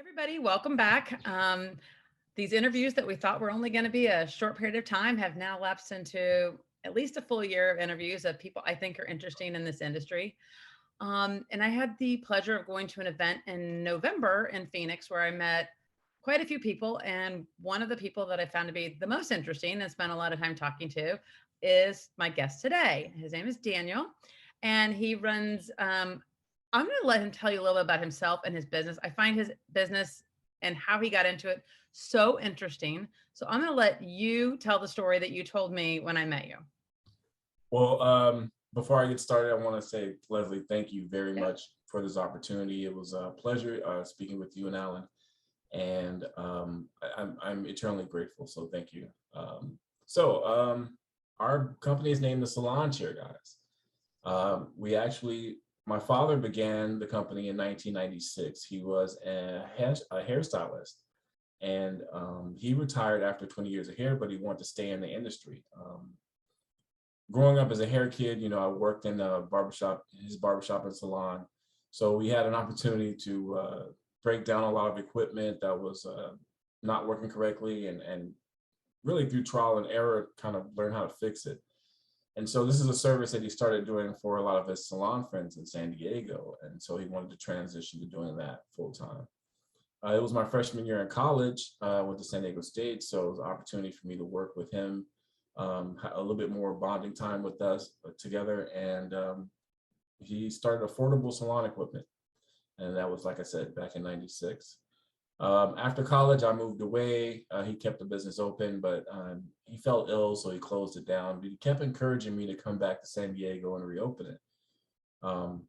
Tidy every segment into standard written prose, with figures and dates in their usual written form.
Everybody, welcome back. These interviews that we thought were only going to be a short period of time have now lapsed into at least a full year of interviews of people I think are interesting in this industry. And I had the pleasure of going to an event in November in Phoenix where I met quite a few people. And one of the people that I found to be the most interesting and spent a lot of time talking to is my guest today. His name is Daniel, and he runs, I'm going to let him tell you a little bit about himself and his business. I find his business and how he got into it so interesting. So I'm going to let you tell the story that you told me when I met you. Well, before I get started, I want to say, Leslie, thank you very Yeah. much for this opportunity. It was a pleasure speaking with you and Alan, and I'm eternally grateful. So thank you. Our company is named the Salon Chair Guys. My father began the company in 1996. He was a hairstylist, and he retired after 20 years of hair, but he wanted to stay in the industry. Growing up as a hair kid, I worked in a barbershop, his barbershop and salon. So we had an opportunity to break down a lot of equipment that was not working correctly, and really through trial and error, kind of learn how to fix it. And so this is a service that he started doing for a lot of his salon friends in San Diego. And so he wanted to transition to doing that full time. It was my freshman year in college. I went to San Diego State, so it was an opportunity for me to work with him, a little bit more bonding time with us together. And he started affordable salon equipment. And that was, like I said, back in 96. After college, I moved away. He kept the business open, but he fell ill, so he closed it down. But he kept encouraging me to come back to San Diego and reopen it. Um,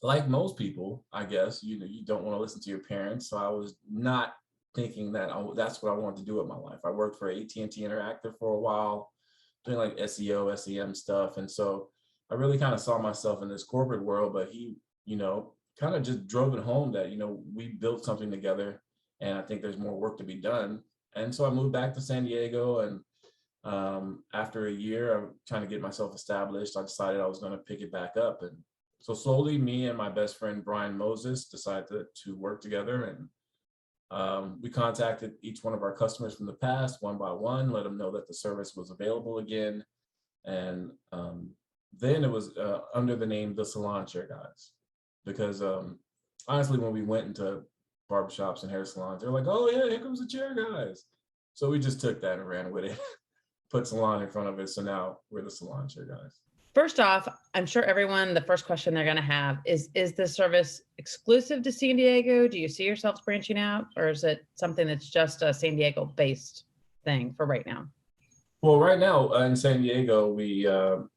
like most people, I guess, you don't want to listen to your parents. So I was not thinking that that's what I wanted to do with my life. I worked for AT&T Interactive for a while, doing like SEO, SEM stuff. And so I really kind of saw myself in this corporate world, but he, kind of just drove it home that, we built something together, and I think there's more work to be done. And so I moved back to San Diego, and after a year of trying to get myself established, I decided I was going to pick it back up. And so slowly, me and my best friend, Brian Moses, decided to work together. And we contacted each one of our customers from the past one by one, let them know that the service was available again. And then it was under the name The Salon Chair Guys. Because honestly, when we went into barbershops and hair salons, they're like, oh yeah, here comes the chair guys. So we just took that and ran with it, put salon in front of it. So now we're the Salon Chair Guys. First off, I'm sure everyone, the first question they're going to have is this service exclusive to San Diego? Do you see yourselves branching out, or is it something that's just a San Diego based thing for right now? Well, right now in San Diego, we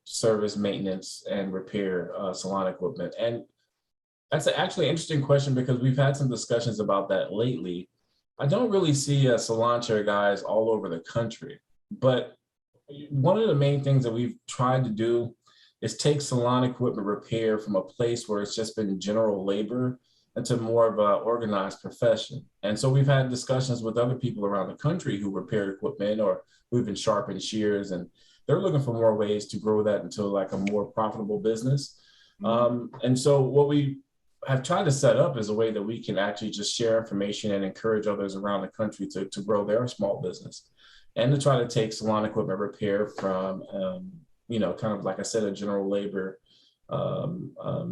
service maintenance and repair salon equipment. And that's actually an interesting question because we've had some discussions about that lately. I don't really see salon chair guys all over the country, but one of the main things that we've tried to do is take salon equipment repair from a place where it's just been general labor into more of an organized profession. And so we've had discussions with other people around the country who repair equipment or who even sharpen shears, and they're looking for more ways to grow that into like a more profitable business. And so what we have tried to set up is a way that we can actually just share information and encourage others around the country to grow their small business, and to try to take salon equipment repair from, kind of like I said, a general labor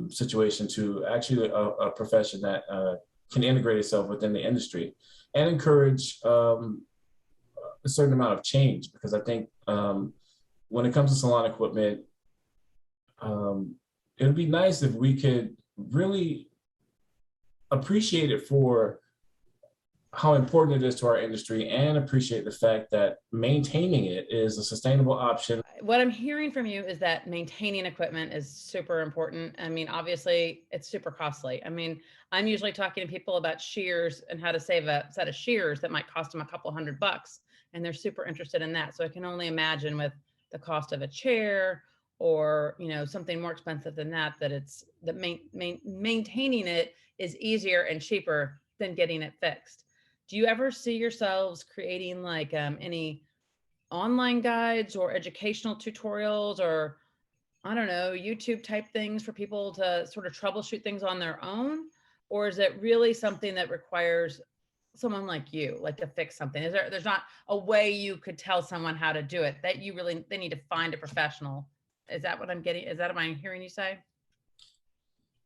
situation to actually a profession that can integrate itself within the industry and encourage a certain amount of change. Because I think when it comes to salon equipment, it would be nice if we could really appreciate it for how important it is to our industry, and appreciate the fact that maintaining it is a sustainable option. What I'm hearing from you is that maintaining equipment is super important. I mean, obviously, it's super costly. I mean, I'm usually talking to people about shears and how to save a set of shears that might cost them a couple $100, and they're super interested in that. So I can only imagine with the cost of a chair or something more expensive than that, that it's that maintaining it is easier and cheaper than getting it fixed. Do you ever see yourselves creating like any online guides or educational tutorials, or I don't know, YouTube type things for people to sort of troubleshoot things on their own? or is it really something that requires someone like you, like to fix something? There's not a way you could tell someone how to do it, that you really, they need to find a professional? Is that what I'm getting? Is that, am I hearing you say?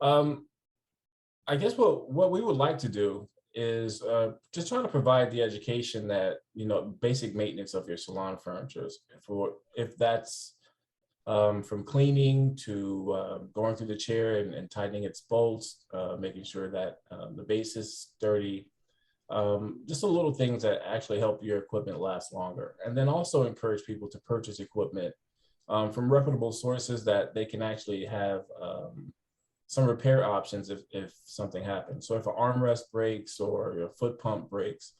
Um, I guess what we would like to do is just try to provide the education that, basic maintenance of your salon furniture, for if that's from cleaning to going through the chair and tightening its bolts, making sure that the base is sturdy, just the little things that actually help your equipment last longer. And then also encourage people to purchase equipment from reputable sources that they can actually have some repair options if something happens. So if an armrest breaks or your foot pump breaks,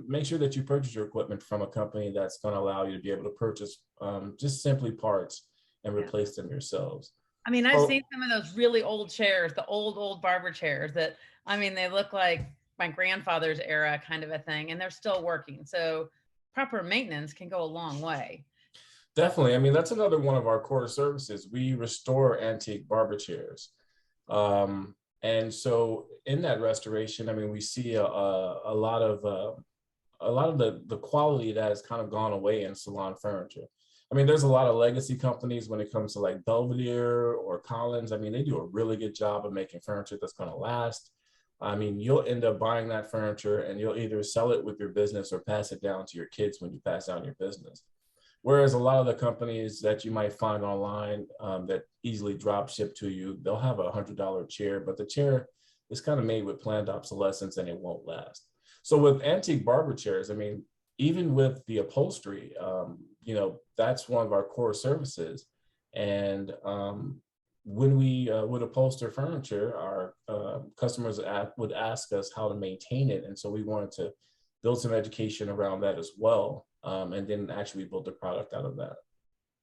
make sure that you purchase your equipment from a company that's going to allow you to be able to purchase just simply parts and Yeah. replace them yourselves. I mean, I've So seen some of those really old chairs, the old barber chairs that, I mean, they look like my grandfather's era kind of a thing, and they're still working. So proper maintenance can go a long way. definitely, I mean, that's another one of our core services. We restore antique barber chairs. And so in that restoration, I mean, we see a lot of the quality that has kind of gone away in salon furniture. I mean, there's a lot of legacy companies when it comes to like Belvedere or Collins. I mean, they do a really good job of making furniture that's going to last. I mean, you'll end up buying that furniture and you'll either sell it with your business or pass it down to your kids when you pass down your business. Whereas a lot of the companies that you might find online that easily drop ship to you, they'll have $100 chair, but the chair is kind of made with planned obsolescence and it won't last. So with antique barber chairs, I mean, even with the upholstery, that's one of our core services. And when we would upholster furniture, our customers would ask us how to maintain it. And so we wanted to build some education around that as well, and then actually build a product out of that.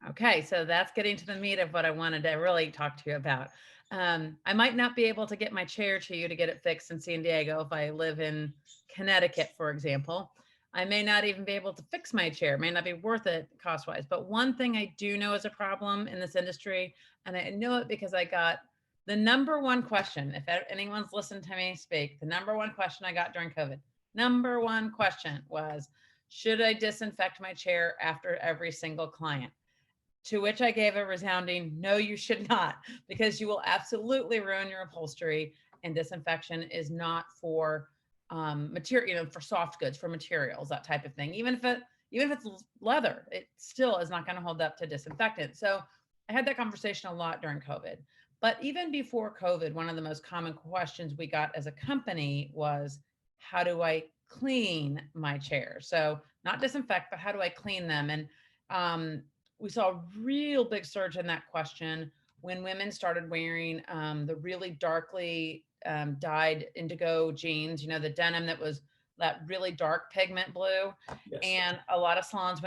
Okay, so that's getting to the meat of what I wanted to really talk to you about. I might not be able to get my chair to you to get it fixed in San Diego if I live in Connecticut, for example. I may not even be able to fix my chair, it may not be worth it cost wise. But one thing I do know is a problem in this industry, and I know it because I got the number one question. If anyone's listened to me speak, the number one question I got during COVID, number one question was, should I disinfect my chair after every single client? To which I gave a resounding no, you should not, because you will absolutely ruin your upholstery. And disinfection is not for material, for soft goods, for materials, that type of thing. Even if it's leather, it still is not going to hold up to disinfectant. So I had that conversation a lot during COVID. But even before COVID, one of the most common questions we got as a company was, how do I clean my chairs? So not disinfect, but how do I clean them? And we saw a real big surge in that question when women started wearing the really darkly dyed indigo jeans, the denim that was that really dark pigment blue. Yes. And a lot of salons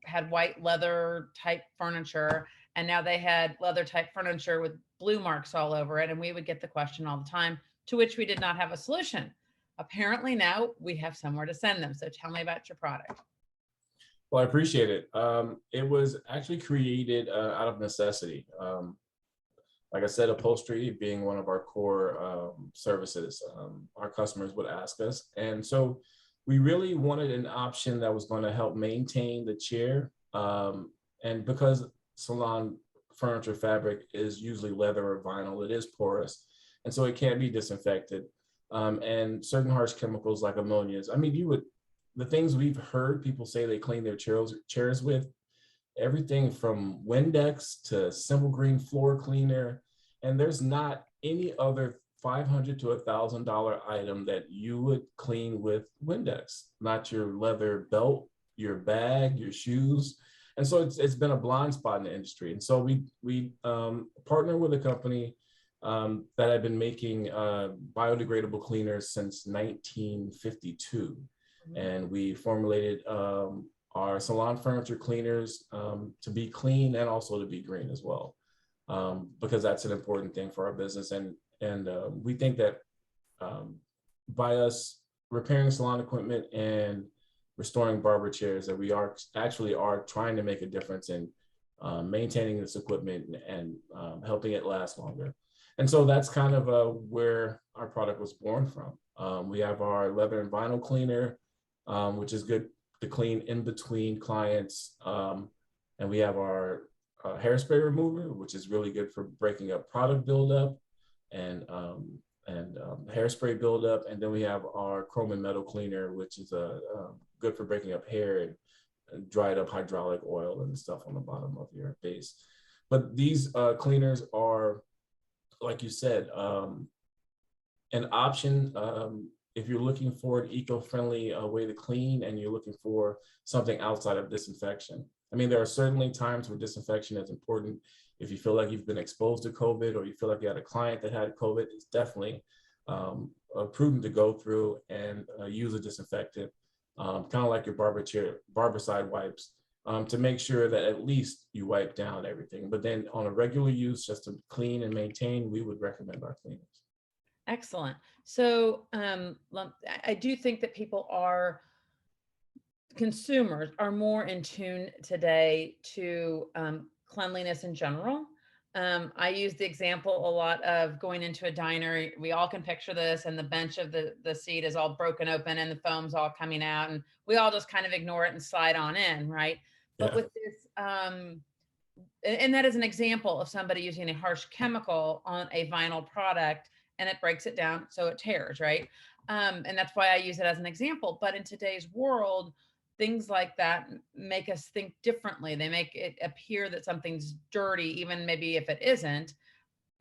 had white leather type furniture, and now they had leather type furniture with blue marks all over it. And we would get the question all the time, to which we did not have a solution. Apparently now we have somewhere to send them. So tell me about your product. Well, I appreciate it. It was actually created out of necessity. Like I said, upholstery being one of our core services, our customers would ask us. And so we really wanted an option that was going to help maintain the chair. And because salon furniture fabric is usually leather or vinyl, it is porous. And so it can't be disinfected. And certain harsh chemicals like ammonias, I mean, the things we've heard people say they clean their chairs with, everything from Windex to simple green floor cleaner. And there's not any other $500 to $1,000 item that you would clean with Windex, not your leather belt, your bag, your shoes. And so it's been a blind spot in the industry. And so we partner with a company that had been making biodegradable cleaners since 1952. And we formulated our salon furniture cleaners to be clean and also to be green as well, because that's an important thing for our business. And we think that by us repairing salon equipment and restoring barber chairs, that we are trying to make a difference in maintaining this equipment and helping it last longer. And so that's kind of where our product was born from. We have our leather and vinyl cleaner, which is good to clean in between clients. And we have our hairspray remover, which is really good for breaking up product buildup and hairspray buildup. And then we have our chrome and metal cleaner, which is good for breaking up hair and dried up hydraulic oil and stuff on the bottom of your base. But these cleaners are, like you said, an option if you're looking for an eco-friendly way to clean and you're looking for something outside of disinfection. I mean, there are certainly times where disinfection is important. If you feel like you've been exposed to COVID or you feel like you had a client that had COVID, it's definitely prudent to go through and use a disinfectant, kind of like your Barbicide wipes, to make sure that at least you wipe down everything. But then on a regular use, just to clean and maintain, we would recommend our cleaners. Excellent. So I do think that consumers are more in tune today to cleanliness in general. I use the example a lot of going into a diner. We all can picture this, and the bench of the seat is all broken open and the foam's all coming out, and we all just kind of ignore it and slide on in, right? But Yeah. with this, and that is an example of somebody using a harsh chemical on a vinyl product, and it breaks it down so it tears, right? And that's why I use it as an example. But in today's world, things like that make us think differently. They make it appear that something's dirty, even maybe if it isn't.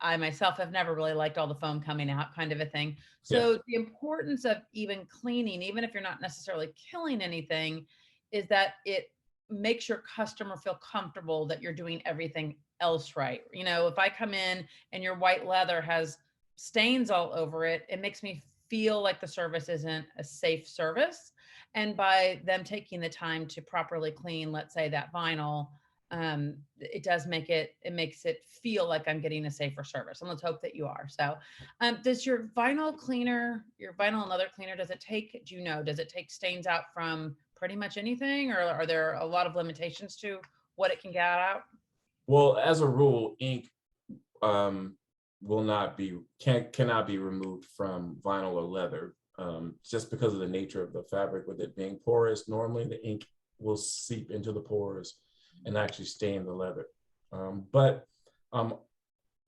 I myself have never really liked all the foam coming out, kind of a thing. Yeah. So the importance of even cleaning, even if you're not necessarily killing anything, is that it makes your customer feel comfortable that you're doing everything else right. You know, if I come in and your white leather has stains all over it, it makes me feel like the service isn't a safe service. And by them taking the time to properly clean, let's say that vinyl, it does make it makes it feel like I'm getting a safer service. And let's hope that you are. So does your vinyl cleaner, your vinyl and leather cleaner, does it take stains out from pretty much anything, or are there a lot of limitations to what it can get out? Well, as a rule, ink cannot be removed from vinyl or leather, just because of the nature of the fabric. With it being porous, normally the ink will seep into the pores and actually stain the leather. But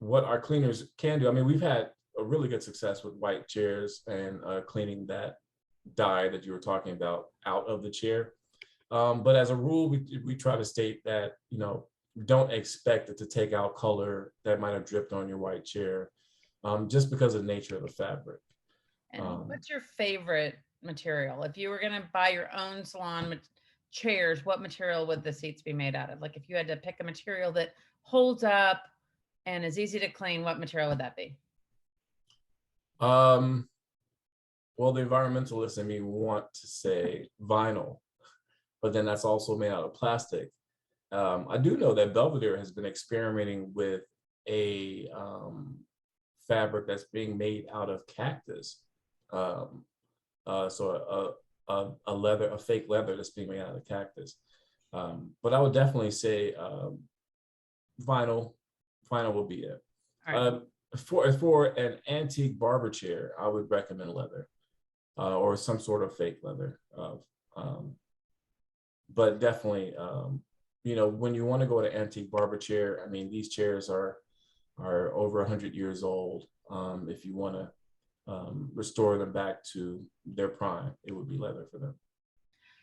what our cleaners can do, I mean, we've had a really good success with white chairs and cleaning that dye that you were talking about out of the chair. But as a rule, we try to state that, don't expect it to take out color that might have dripped on your white chair, just because of the nature of the fabric. And what's your favorite material? If you were going to buy your own salon chairs, what material would the seats be made out of? Like if you had to pick a material that holds up and is easy to clean, what material would that be? Well, the environmentalists in me want to say vinyl, but then that's also made out of plastic. I do know that Belvedere has been experimenting with a fabric that's being made out of cactus. So a fake leather that's being made out of cactus. But I would definitely say vinyl. Vinyl will be it. All right. For an antique barber chair, I would recommend leather or some sort of fake leather. But definitely, when you want to go to antique barber chair, I mean, these chairs are over 100 years old. If you want to restore them back to their prime, it would be leather for them.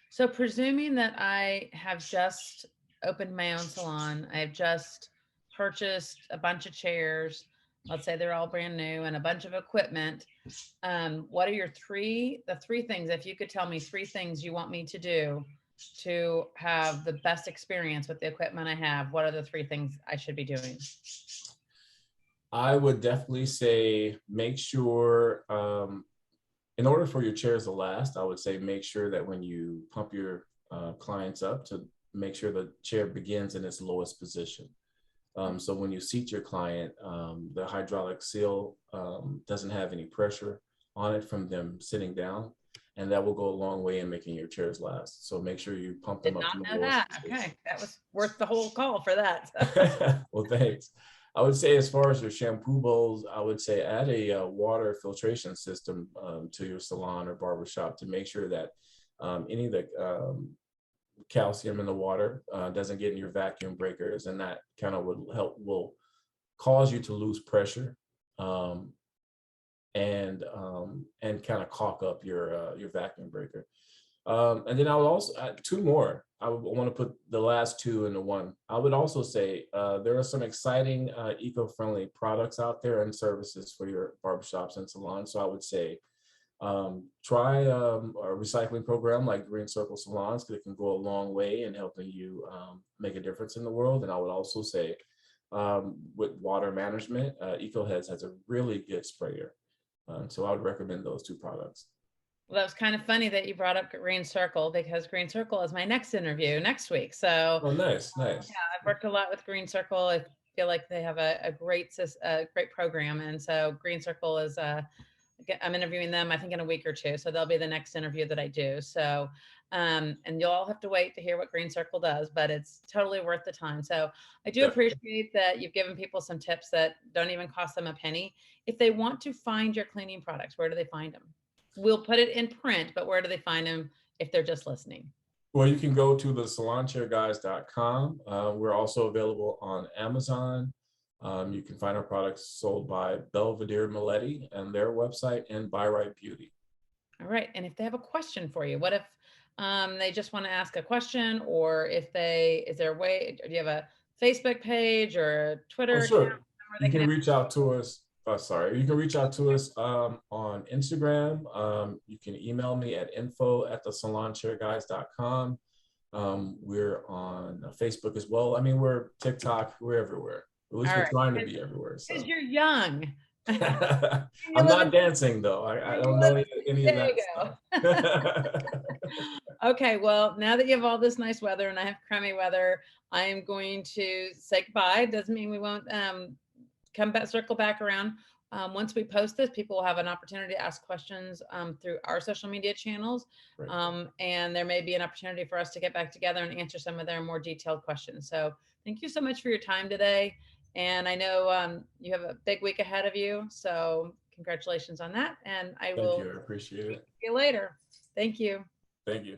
So presuming that I have just opened my own salon, I have just purchased a bunch of chairs, let's say they're all brand new, and a bunch of equipment. What are the three things, if you could tell me three things you want me to do to have the best experience with the equipment I have, what are the three things I should be doing? I would definitely say make sure, in order for your chairs to last, I would say make sure that when you pump your clients up, to make sure the chair begins in its lowest position. So when you seat your client, the hydraulic seal doesn't have any pressure on it from them sitting down, and that will go a long way in making your chairs last. So make sure you pump them Did up not to the know lowest that. position. Okay, that was worth the whole call for that. Well, thanks. I would say as far as your shampoo bowls, I would say add a water filtration system to your salon or barber shop to make sure that any of the calcium in the water doesn't get in your vacuum breakers, and that kind of will cause you to lose pressure, um, and kind of caulk up your vacuum breaker. And then I would also add two more. I would want to put the last two into one. I would also say there are some exciting eco-friendly products out there and services for your barbershops and salons. So I would say try a recycling program like Green Circle Salons, because it can go a long way in helping you make a difference in the world. And I would also say with water management, EcoHeads has a really good sprayer. So I would recommend those two products. Well, that was kind of funny that you brought up Green Circle because Green Circle is my next interview next week. So Oh, nice, yeah, nice. I've worked a lot with Green Circle. I feel like they have a great program, and so Green Circle is I'm interviewing them, I think, in a week or two. So they'll be the next interview that I do. So, and you'll all have to wait to hear what Green Circle does, but it's totally worth the time. So I do Definitely. appreciate that you've given people some tips that don't even cost them a penny. If they want to find your cleaning products, where do they find them? We'll put it in print, but where do they find them if they're just listening? Well, you can go to the salonchairguys.com. We're also available on Amazon. You can find our products sold by Belvedere Maletti and their website, and By Right Beauty. All right. And if they have a question for you, what if they just want to ask a question, or if is there a way, do you have a Facebook page or a Oh, Twitter account sure. where they You can can ask? reach out to us. Sorry, you can reach out to us on Instagram. You can email me at info@thesalonchairguys.com. We're on Facebook as well. I mean, we're TikTok, we're everywhere. At least All we're right. trying to be everywhere. Because So you're young. You I'm live in, not dancing though. I you don't know live any in of San that Diego. stuff. Okay, well, now that you have all this nice weather and I have crummy weather, I am going to say goodbye. Doesn't mean we won't come back, circle back around. Once we post this, people will have an opportunity to ask questions through our social media channels. Right. And there may be an opportunity for us to get back together and answer some of their more detailed questions. So thank you so much for your time today. And I know you have a big week ahead of you. So congratulations on that. And I Thank will you. I appreciate see it. you later. Thank you. Thank you.